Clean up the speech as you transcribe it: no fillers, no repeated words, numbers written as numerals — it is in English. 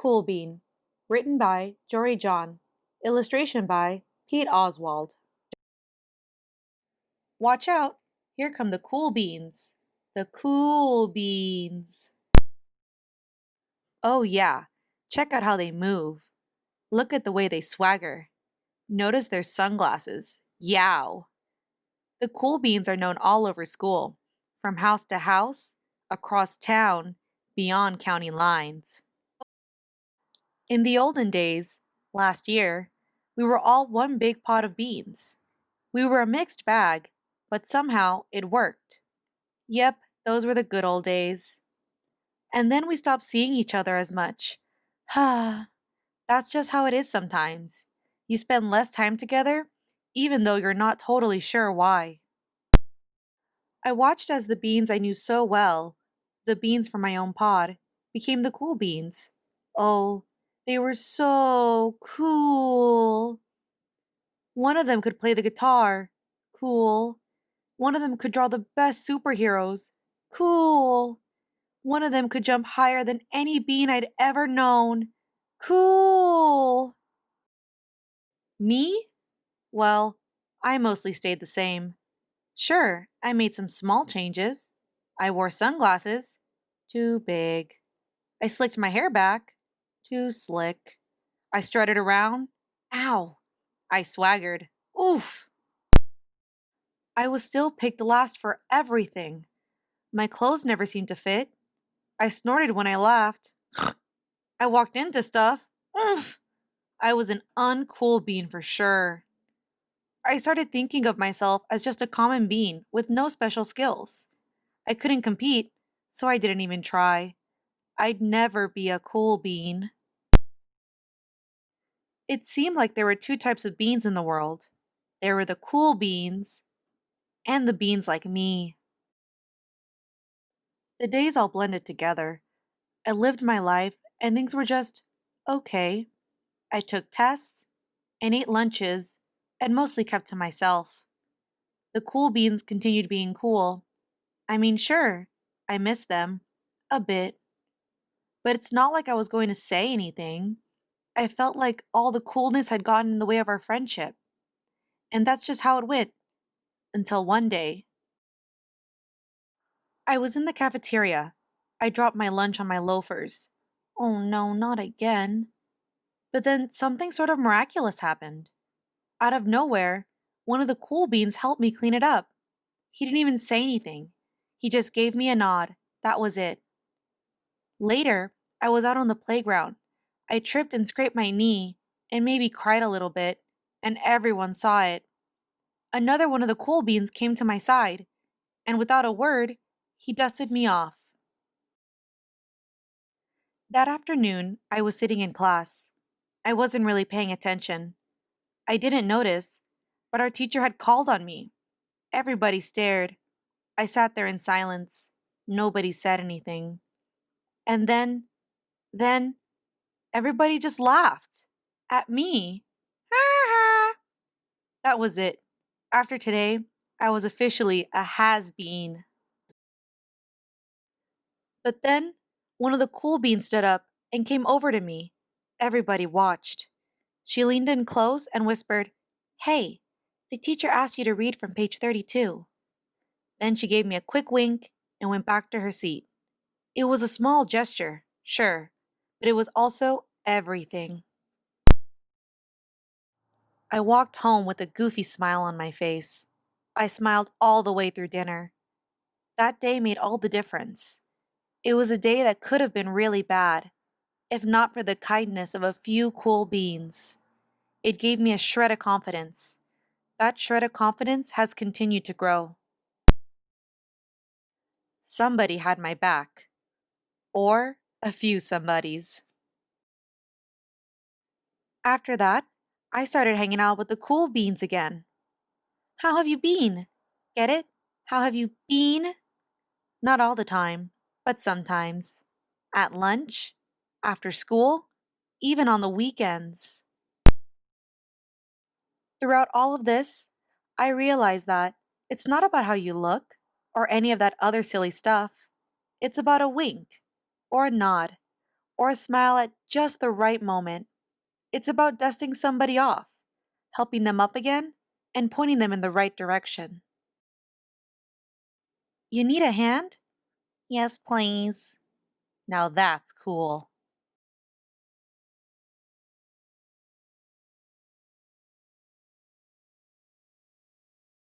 Cool Bean. Written by Jory John. Illustration by Pete Oswald. Watch out! Here come the cool beans. The cool beans. Oh, yeah. Check out how they move. Look at the way they swagger. Notice their sunglasses. Yow! The cool beans are known all over school, from house to house, across town, beyond county lines. In the olden days, last year, we were all one big pot of beans. We were a mixed bag, but somehow it worked. Yep, those were the good old days. And then we stopped seeing each other as much. That's just how it is sometimes. You spend less time together, even though you're not totally sure why. I watched as the beans I knew so well, the beans from my own pod, became the cool beans. Oh, they were so cool. One of them could play the guitar. Cool. One of them could draw the best superheroes. Cool. One of them could jump higher than any bean I'd ever known. Cool. Me? Well, I mostly stayed the same. Sure, I made some small changes. I wore sunglasses. Too big. I slicked my hair back. Too slick. I strutted around. Ow! I swaggered. Oof! I was still picked last for everything. My clothes never seemed to fit. I snorted when I laughed. I walked into stuff. Oof! I was an uncool bean for sure. I started thinking of myself as just a common bean with no special skills. I couldn't compete, so I didn't even try. I'd never be a cool bean. It seemed like there were two types of beans in the world. There were the cool beans and the beans like me. The days all blended together. I lived my life and things were just okay. I took tests and ate lunches and mostly kept to myself. The cool beans continued being cool. I mean, sure, I miss them. A bit. But it's not like I was going to say anything. I felt like all the coolness had gotten in the way of our friendship. And that's just how it went. Until one day, I was in the cafeteria. I dropped my lunch on my loafers. Oh no, not again. But then something sort of miraculous happened. Out of nowhere, one of the cool beans helped me clean it up. He didn't even say anything. He just gave me a nod. That was it. Later, I was out on the playground. I tripped and scraped my knee and maybe cried a little bit, and everyone saw it. Another one of the cool beans came to my side, and without a word, he dusted me off. That afternoon, I was sitting in class. I wasn't really paying attention. I didn't notice, but our teacher had called on me. Everybody stared. I sat there in silence. Nobody said anything. And then, everybody just laughed. At me. Ha ha. That was it. After today, I was officially a has-been. But then, one of the cool beans stood up and came over to me. Everybody watched. She leaned in close and whispered, "Hey, the teacher asked you to read from page 32." Then she gave me a quick wink and went back to her seat. It was a small gesture, sure, but it was also everything. I walked home with a goofy smile on my face. I smiled all the way through dinner. That day made all the difference. It was a day that could have been really bad, if not for the kindness of a few cool beans. It gave me a shred of confidence. That shred of confidence has continued to grow. Somebody had my back. Or a few somebodies. After that, I started hanging out with the cool beans again. How have you been? Get it? How have you been? Not all the time, but sometimes. At lunch, after school, even on the weekends. Throughout all of this, I realized that it's not about how you look or any of that other silly stuff. It's about a wink, or a nod, or smile at just the right moment. It's about dusting somebody off, helping them up again, and pointing them in the right direction. You need a hand? Yes, please. Now that's cool.